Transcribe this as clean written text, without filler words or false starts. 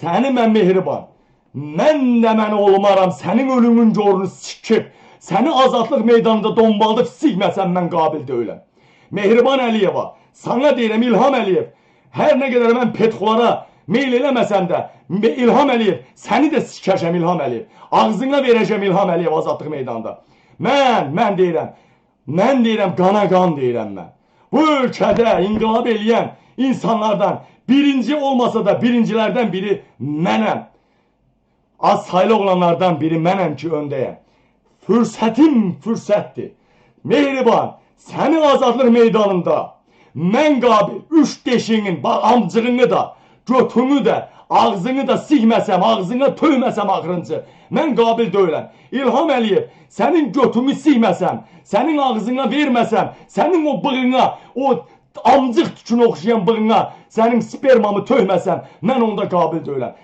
Səni mən mehriban, mən də mən olmaram, sənin ölümün corunu sikib, səni azadlıq meydanında dombaldıb sikməsəm mən qabil deyiləm. Mehriban Əliyeva, sana deyirəm İlham Əliyev, hər nə qədər mən petxulara meyl eləməsəm də, İlham Əliyev, səni də sikəşəm İlham Əliyev, ağzına verəcəm İlham Əliyev azadlıq meydanında. Mən deyirəm, qana qan deyirəm mən. Bu ölkədə inqilab eləyən insanlardan birinci olmasa da birincilərdən biri mənəm. Az saylı olanlardan biri mənəm ki öndəyəm. Fürsətim fürsətdir. Mehriban, səni azadlıq meydanında mən qabil, üç deşinin, amcığını da, götünü də, ağzını da sikməsəm, ağzına töyməsəm axırıncı, mən qabil deyiləm. İlham Əliyev, sənin götünü sikməsəm, sənin ağzına verməsəm, sənin o bığına, o amcıq tükünü oxşayan bığına, sənin spermamı töyməsəm, mən onda qabil deyiləm.